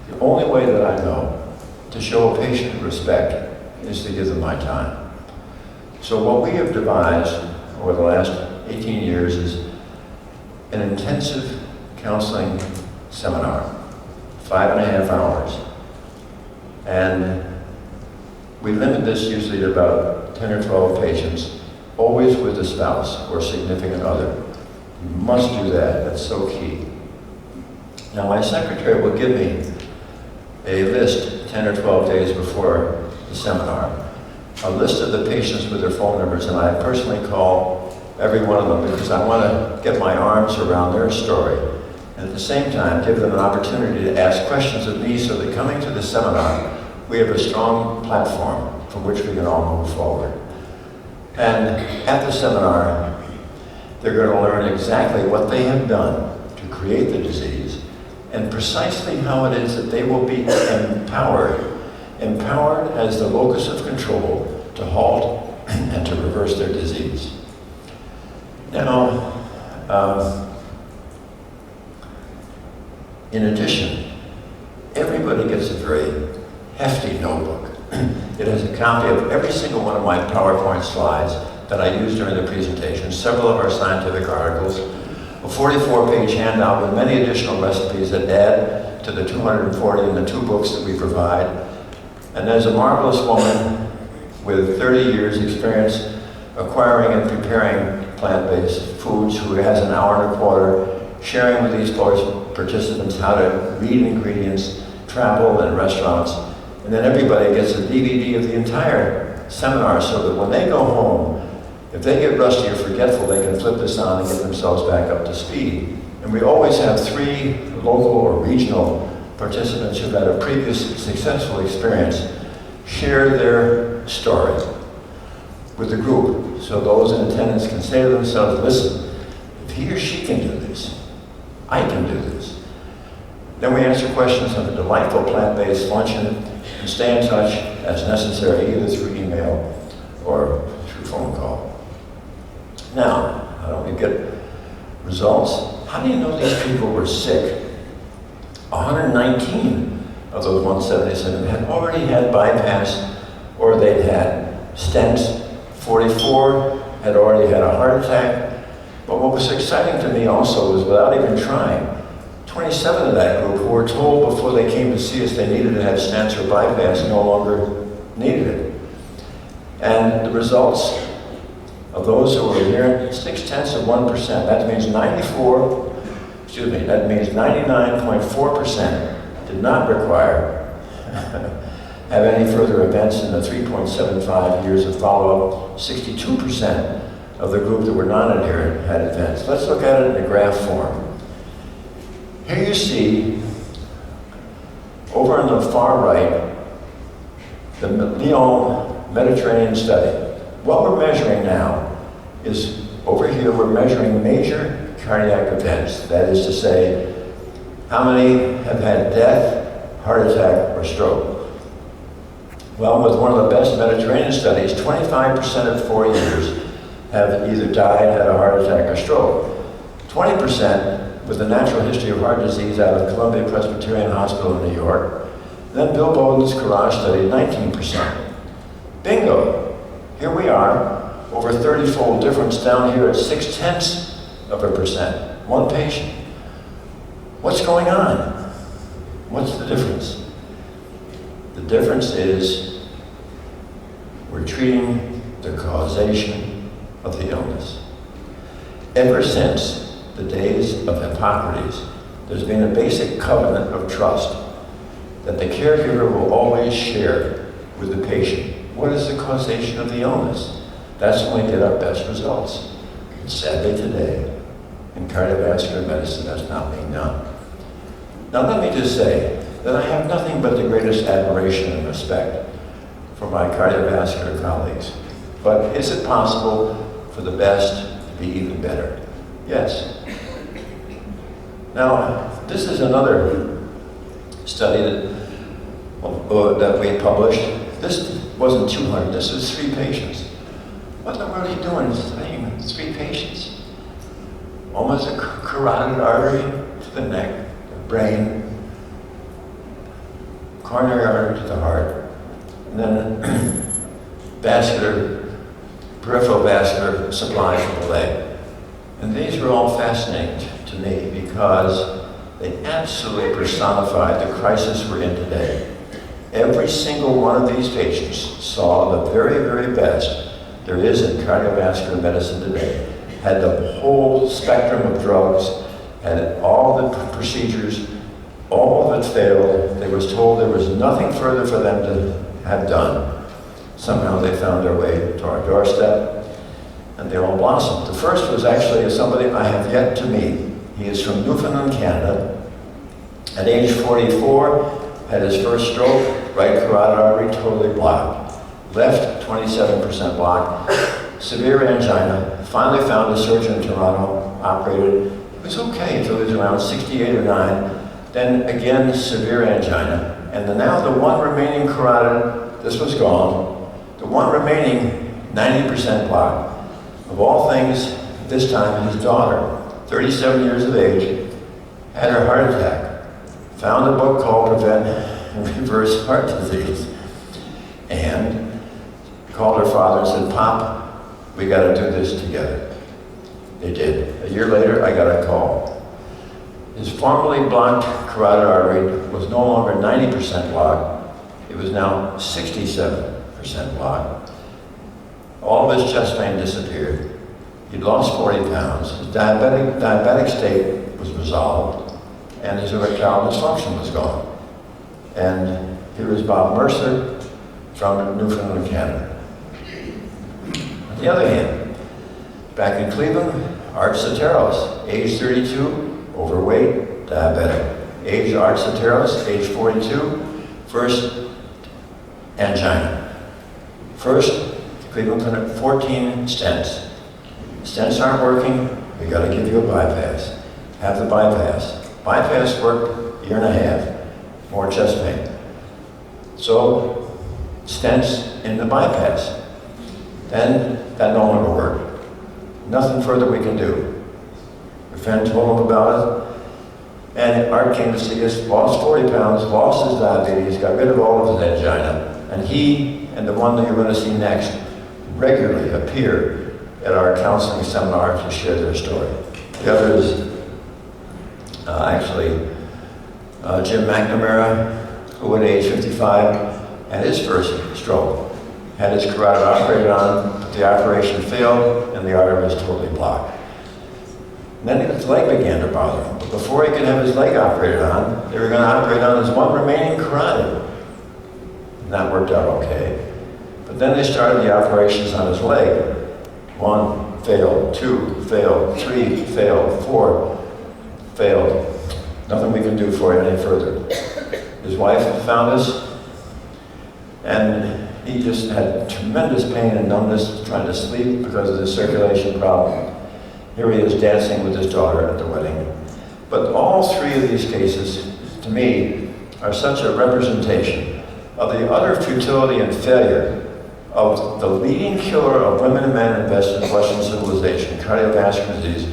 [SPEAKER 2] The only way that I know to show a patient respect is to give them my time. So what we have devised over the last 18 years is an intensive counseling seminar, 5.5 hours. And we limit this usually to about 10 or 12 patients, always with a spouse or significant other. You must do that, that's so key. Now my secretary will give me a list 10 or 12 days before the seminar, a list of the patients with their phone numbers, and I personally call every one of them because I want to get my arms around their story, and at the same time give them an opportunity to ask questions of me so that coming to the seminar, we have a strong platform from which we can all move forward. And at the seminar, they're going to learn exactly what they have done to create the disease and precisely how it is that they will be empowered as the locus of control to halt and to reverse their disease. Now, in addition, everybody gets a very hefty notebook. It has a copy of every single one of my PowerPoint slides that I used during the presentation, several of our scientific articles, a 44-page handout with many additional recipes that add to the 240 in the 2 books that we provide. And there's a marvelous woman with 30 years experience acquiring and preparing plant-based foods who has an hour and a quarter sharing with these course participants how to read ingredients, travel, and restaurants. And then everybody gets a DVD of the entire seminar so that when they go home, if they get rusty or forgetful, they can flip this on and get themselves back up to speed. And we always have 3 local or regional participants who've had a previous successful experience share their story with the group. So those in attendance can say to themselves, listen, if he or she can do this, I can do this. Then we answer questions on a delightful plant-based luncheon and stay in touch as necessary, either through email or through phone call. Now, how do we get results? How do you know these people were sick? 119 of those 177 had already had bypass or they'd had stents. 44 had already had a heart attack. But what was exciting to me also was, without even trying, 27 of that group who were told before they came to see us they needed to have stents or bypass no longer needed it. And the results of those who were adherent, 0.6%, that means 99.4% did not require have any further events in the 3.75 years of follow-up. 62% of the group that were non-adherent had events. Let's look at it in a graph form. Here you see, over on the far right, the Lyon Mediterranean study. What we're measuring now is, over here we're measuring major cardiac events. That is to say, how many have had death, heart attack, or stroke. Well, with one of the best Mediterranean studies, 25% at 4 years have either died, had a heart attack, or stroke. 20% with the natural history of heart disease out of Columbia Presbyterian Hospital in New York. Then Bill Bowden's Courage study, 19%. Bingo! Here we are, over 30-fold difference down here at 0.6%. One patient. What's going on? What's the difference? The difference is we're treating the causation of the illness. Ever since the days of Hippocrates, there's been a basic covenant of trust that the caregiver will always share with the patient. What is the causation of the illness? That's when we get our best results. And sadly today, in cardiovascular medicine, that's not being done. Now let me just say that I have nothing but the greatest admiration and respect for my cardiovascular colleagues. But is it possible for the best to be even better? Yes. Now, this is another study that we published. This wasn't 200, this was 3 patients. What in the world are you doing studying 3 patients? Almost a carotid artery to the neck, the brain, coronary artery to the heart, and then peripheral vascular supply to the leg. And these were all fascinating to me because they absolutely personified the crisis we're in today. Every single one of these patients saw the very, very best there is in cardiovascular medicine today. Had the whole spectrum of drugs, had all the procedures, all of it failed. They was told there was nothing further for them to have done. Somehow they found their way to our doorstep, and they all blossomed. The first was actually somebody I have yet to meet. He is from Newfoundland, Canada. At age 44, had his first stroke, right carotid artery totally blocked. Left, 27% blocked. Severe angina. Finally found a surgeon in Toronto, operated. It was okay until he was around 68 or 9. Then again, severe angina. And now the one remaining carotid, this was gone. The one remaining, 90% blocked. Of all things, this time his daughter, 37 years of age, had her heart attack. Found a book called Prevent and Reverse Heart Disease. And called her father and said, "Pop, we got to do this together." They did. A year later, I got a call. His formerly blocked carotid artery was no longer 90% blocked. It was now 67% blocked. All of his chest pain disappeared. He'd lost 40 pounds. His diabetic state was resolved, and his erectile dysfunction was gone. And here is Bob Mercer from Newfoundland, Canada. On the other hand, back in Cleveland, Art Soteros, age 32, overweight, diabetic. Age Art Soteros, age 42, first angina. First, Cleveland Clinic, 14 stents. Stents aren't working, we got to give you a bypass. Have the bypass. Bypass worked a year and a half, more chest pain. So, stents in the bypass. Then, that no longer worked. Nothing further we can do. My friend told him about it. And Art came to see us, lost 40 pounds, lost his diabetes, got rid of all of his angina, and he and the one that you're going to see next regularly appear at our counseling seminar to share their story. The other is Jim McNamara, who at age 55 had his first stroke, had his carotid operated on, but the operation failed and the artery was totally blocked. And then his leg began to bother him. But before he could have his leg operated on, they were going to operate on his one remaining carotid. And that worked out okay. But then they started the operations on his leg. 1 failed, 2 failed, 3 failed, 4 failed. Nothing we can do for you any further. His wife found us, and he just had tremendous pain and numbness trying to sleep because of the circulation problem. Here he is dancing with his daughter at the wedding. But all three of these cases, to me, are such a representation of the utter futility and failure of the leading killer of women and men in Western civilization, cardiovascular disease,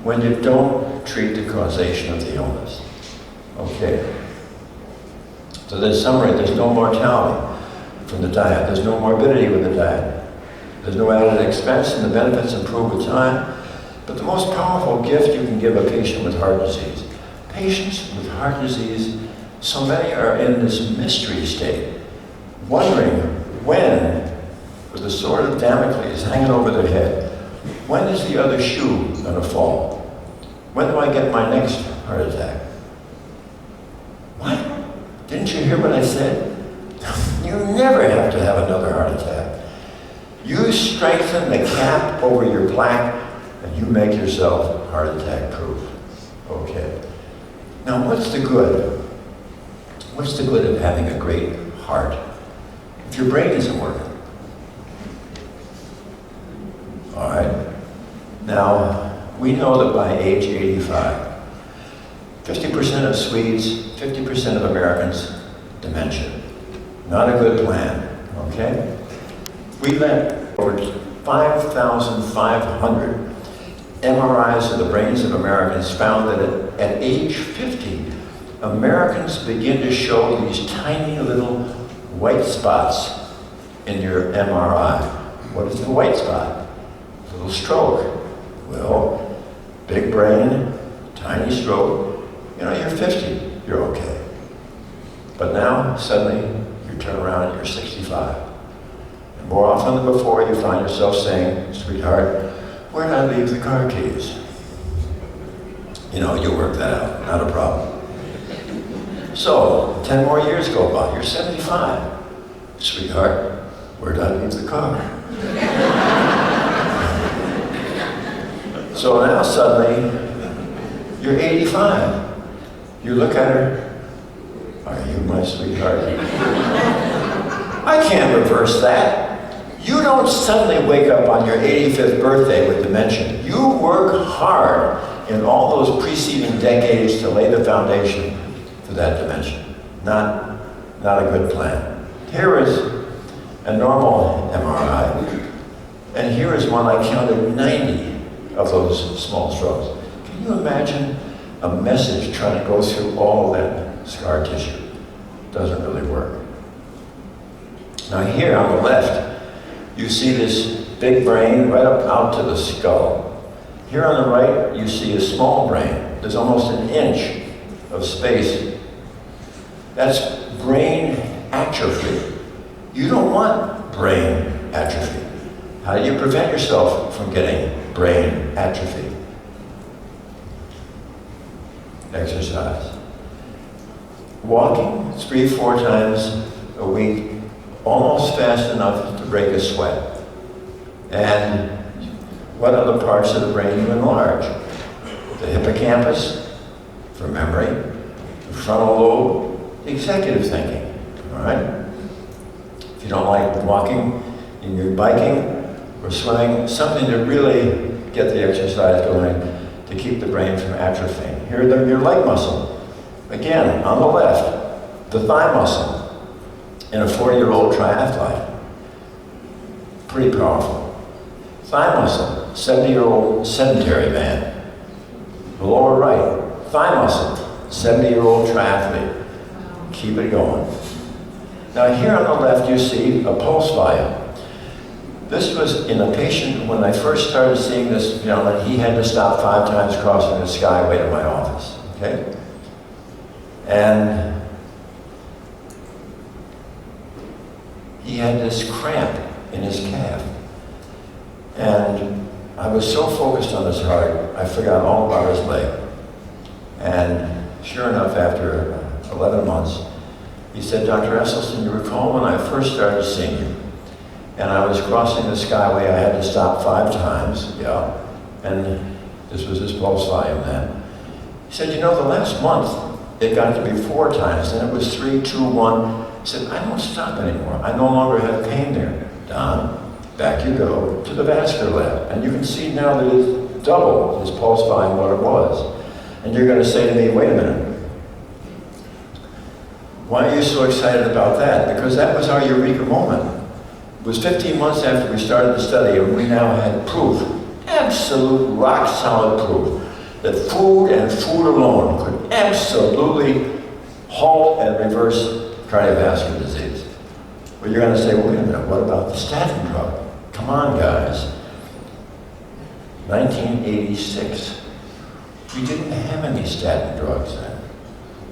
[SPEAKER 2] when you don't treat the causation of the illness. Okay. So the summary, there's no mortality from the diet. There's no morbidity with the diet. There's no added expense, and the benefits improve with time. But the most powerful gift you can give a patient with heart disease. Patients with heart disease, so many are in this mystery state, wondering when, with the sword of Damocles hanging over their head, when is the other shoe going to fall? When do I get my next heart attack? What? Didn't you hear what I said? You never have to have another heart attack. You strengthen the cap over your plaque and you make yourself heart attack proof. Okay. Now what's the good? What's the good of having a great heart if your brain isn't working? All right. Now, we know that by age 85, 50% of Swedes, 50% of Americans, dementia. Not a good plan, okay? We let over 5,500 MRIs of the brains of Americans found that at age 50, Americans begin to show these tiny little white spots in your MRI. What is the white spot? A little stroke. Well, big brain, tiny stroke, you know, you're 50, you're okay. But now, suddenly, you turn around and you're 65. And more often than before, you find yourself saying, sweetheart, where did I leave the car keys? You know, you'll work that out, not a problem. So, 10 more years go by, you're 75. Sweetheart, where did I leave the car? So now suddenly, you're 85. You look at her, are you my sweetheart? I can't reverse that. You don't suddenly wake up on your 85th birthday with dementia. You work hard in all those preceding decades to lay the foundation for that dementia. Not a good plan. Here is a normal MRI, and here is one I counted 90 of those small strokes. Can you imagine a message trying to go through all of that scar tissue? Doesn't really work. Now here on the left, you see this big brain right up out to the skull. Here on the right, you see a small brain. There's almost an inch of space. That's brain atrophy. You don't want brain atrophy. How do you prevent yourself from getting brain atrophy? Exercise. Walking 3-4 times a week, almost fast enough to break a sweat. And what other parts of the brain you enlarge? The hippocampus for memory, the frontal lobe, the executive thinking, all right? If you don't like walking, and you're biking or swimming, something to really get the exercise going to keep the brain from atrophying. Here, your leg muscle. Again, on the left, the thigh muscle in a 40-year-old triathlete. Pretty powerful. Thigh muscle, 70-year-old sedentary man. The lower right, thigh muscle, 70-year-old triathlete. Keep it going. Now here on the left you see a pulse volume. This was in a patient, when I first started seeing this gentleman, he had to stop 5 times crossing the skyway to my office, okay? And he had this cramp in his calf. And I was so focused on his heart, I forgot all about his leg. And sure enough, after 11 months, he said, Dr. Esselstyn, you recall when I first started seeing you, and I was crossing the skyway, I had to stop 5 times, yeah, and this was his pulse volume then. He said, you know, the last month, it got to be 4 times, then it was 3, 2, 1. He said, I don't stop anymore. I no longer have pain there. Don, back you go to the vascular lab, and you can see now that it's double his pulse volume what it was. And you're going to say to me, wait a minute, why are you so excited about that? Because that was our eureka moment. It was 15 months after we started the study, and we now had proof, absolute rock solid proof, that food and food alone could absolutely halt and reverse cardiovascular disease. But you're going to say, wait a minute, what about the statin drug? Come on, guys. 1986. We didn't have any statin drugs then.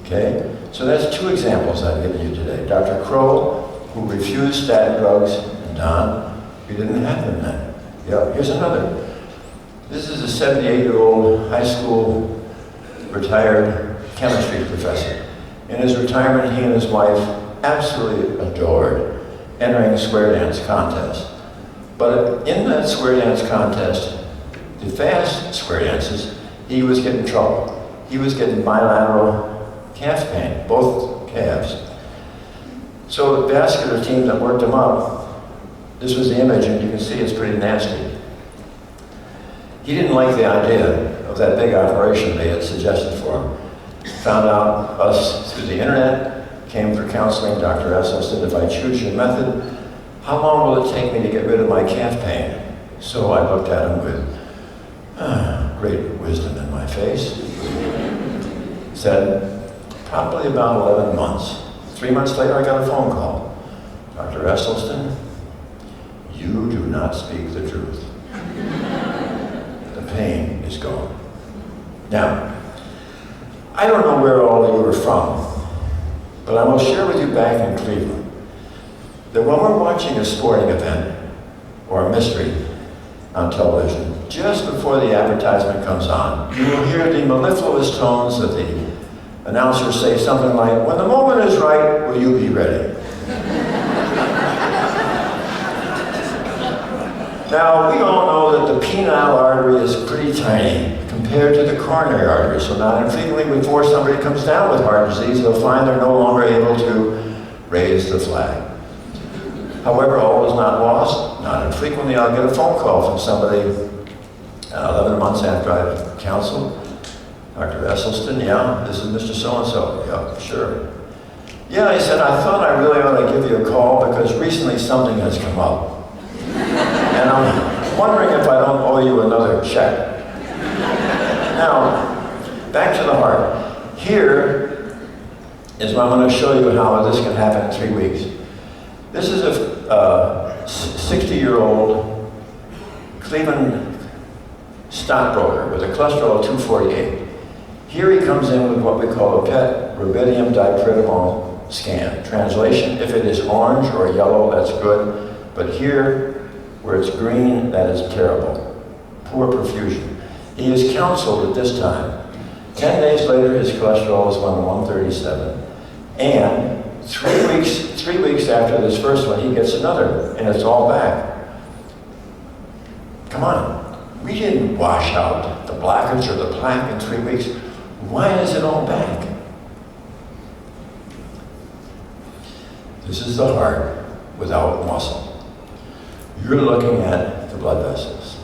[SPEAKER 2] Okay? So that's 2 examples I've given you today. Dr. Crow, who refused statin drugs, and Don, we didn't have them then. Yeah, here's another. This is a 78-year-old high school retired chemistry professor. In his retirement, he and his wife absolutely adored entering square dance contests. But in that square dance contest, the fast square dances, he was getting trouble. He was getting bilateral calf pain, both calves. So the vascular team that worked him up, this was the image, and you can see it's pretty nasty. He didn't like the idea of that big operation they had suggested for him. Found out us through the internet, came for counseling. Dr. Esselstyn, if I choose your method, how long will it take me to get rid of my calf pain? So I looked at him with great wisdom in my face. Said, probably about 11 months. 3 months later, I got a phone call. Dr. Esselstyn, you do not speak the truth. The pain is gone. Now, I don't know where all of you are from, but I will share with you back in Cleveland that when we're watching a sporting event or a mystery on television, just before the advertisement comes on, you will hear the mellifluous tones of the announcers say something like, when the moment is right, will you be ready? Now, we all know that the penile artery is pretty tiny compared to the coronary artery, so not infrequently before somebody comes down with heart disease, they'll find they're no longer able to raise the flag. However, all is not lost. Not infrequently, I'll get a phone call from somebody 11 months after I've counseled. Dr. Esselstyn, yeah, this is Mr. So-and-so. Yeah, sure. Yeah, he said, I thought I really ought to give you a call because recently something has come up. And I'm wondering if I don't owe you another check. Now, back to the heart. Here is what I'm going to show you how this can happen in 3 weeks. This is a 60-year-old Cleveland stockbroker with a cholesterol of 248. Here he comes in with what we call a PET rubidium dipyridamole scan. Translation, if it is orange or yellow, that's good. But here, where it's green, that is terrible. Poor perfusion. He is counseled at this time. 10 days later, his cholesterol is 137. And 3 weeks after this first one, he gets another, and it's all back. Come on, we didn't wash out the blockage or the plaque in 3 weeks. Why is it all back? This is the heart without muscle. You're looking at the blood vessels.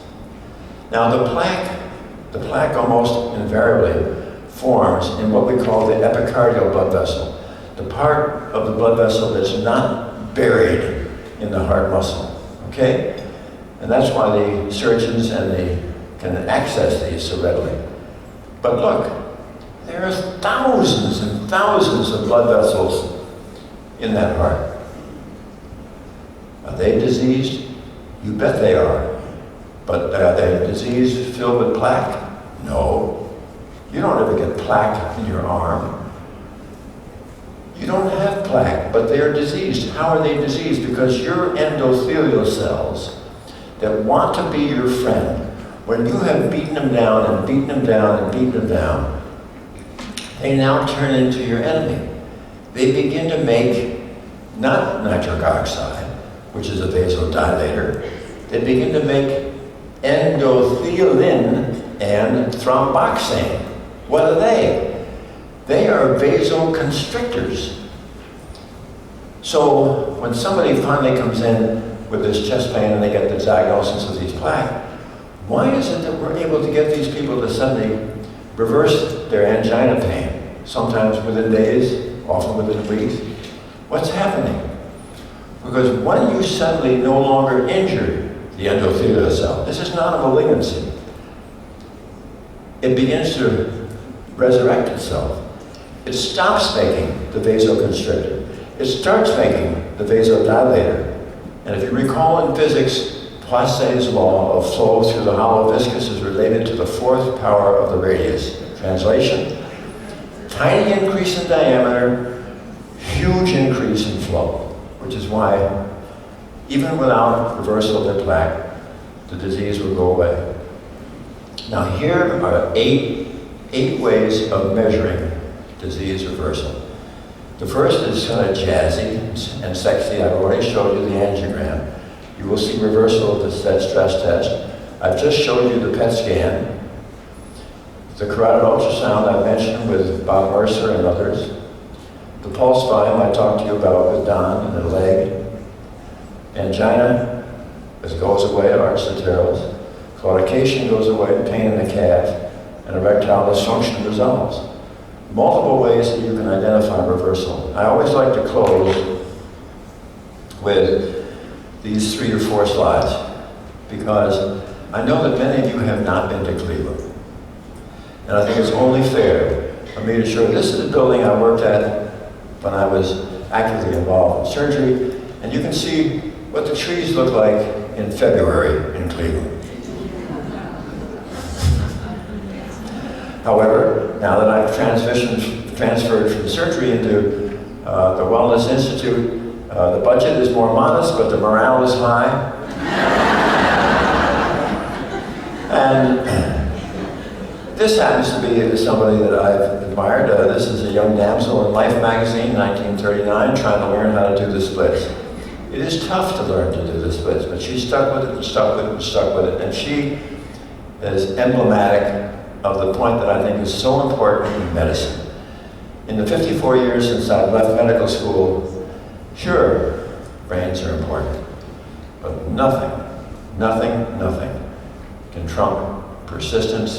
[SPEAKER 2] Now the plaque almost invariably forms in what we call the epicardial blood vessel, the part of the blood vessel that's not buried in the heart muscle, okay? And that's why the surgeons and they can access these so readily. But look, There are thousands and thousands of blood vessels in that heart. Are they diseased? You bet they are. But are they diseased filled with plaque? No. You don't ever get plaque in your arm. You don't have plaque, but they are diseased. How are they diseased? Because your endothelial cells that want to be your friend, when you have beaten them down and beaten them down and beaten them down, they now turn into your enemy. They begin to make not nitric oxide, which is a vasodilator. They begin to make endothelium and thromboxane. What are they? They are vasoconstrictors. So when somebody finally comes in with this chest pain and they get the diagnosis of these plaque, why is it that we're able to get these people to suddenly reverse their angina pain, sometimes within days, often within weeks? What's happening? Because when you suddenly no longer injure the endothelial cell, this is not a malignancy, it begins to resurrect itself. It stops making the vasoconstrictor. It starts making the vasodilator. And if you recall in physics, Poiseuille's law of flow through the hollow viscous is related to the fourth power of the radius. Translation, tiny increase in diameter, huge increase in flow, which is why even without reversal of the plaque, the disease will go away. Now here are eight ways of measuring disease reversal. The first is kind of jazzy and sexy. I've already showed you the angiogram. You will see reversal of that stress test. I've just showed you the PET scan. The carotid ultrasound I mentioned with Bob Mercer and others. The pulse volume I talked to you about with Don in the leg. Angina goes away, arch laterals. Claudication goes away, pain in the calf. And erectile dysfunction resolves. Multiple ways that you can identify reversal. I always like to close with these 3 or 4 slides because I know that many of you have not been to Cleveland. And I think it's only fair for me to show you. This is the building I worked at when I was actively involved in surgery. And you can see what the trees look like in February in Cleveland. However, now that I've transferred from surgery into the Wellness Institute, the budget is more modest, but the morale is high. And this happens to be somebody that I've admired. This is a young damsel in Life magazine, 1939, trying to learn how to do the splits. It is tough to learn to do the splits, but she stuck with it and stuck with it and stuck with it. And she is emblematic of the point that I think is so important in medicine. In the 54 years since I've left medical school, sure, brains are important, but nothing can trump persistence.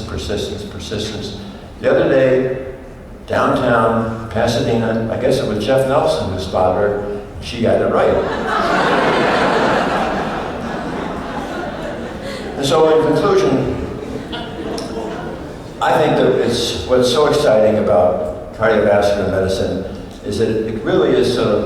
[SPEAKER 2] The other day, downtown Pasadena, I guess it was Jeff Nelson who spotted her, she got it right. And so in conclusion, I think that what's so exciting about cardiovascular medicine is that it really is sort of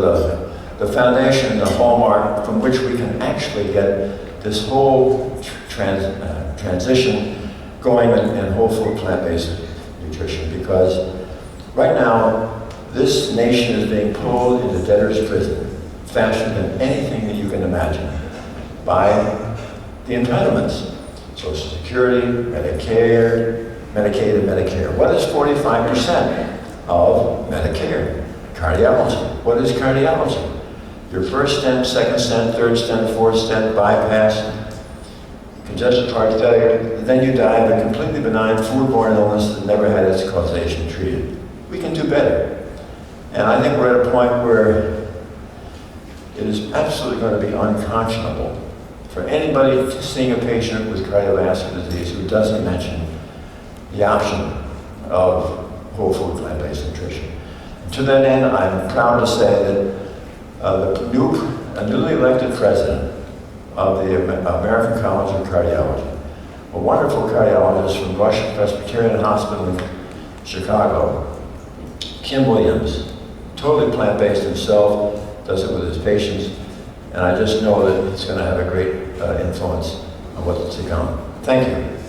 [SPEAKER 2] the foundation, the hallmark from which we can actually get this whole transition going in whole food plant-based nutrition. Because right now, this nation is being pulled into debtor's prison faster than anything that you can imagine by the entitlements. Social Security, Medicare, Medicaid and Medicare. What is 45% of Medicare? Cardiology. What is cardiology? Your first stent, second stent, third stent, fourth stent, bypass, congestive heart failure, and then you die of a completely benign foodborne illness that never had its causation treated. We can do better. And I think we're at a point where it is absolutely going to be unconscionable for anybody seeing a patient with cardiovascular disease who doesn't mention the option of whole food plant-based nutrition. And to that end, I'm proud to say that a newly elected president of the American College of Cardiology, a wonderful cardiologist from Rush Presbyterian Hospital Chicago. Kim Williams, totally plant-based himself, does it with his patients, and I just know that it's going to have a great influence on what's to come. Thank you.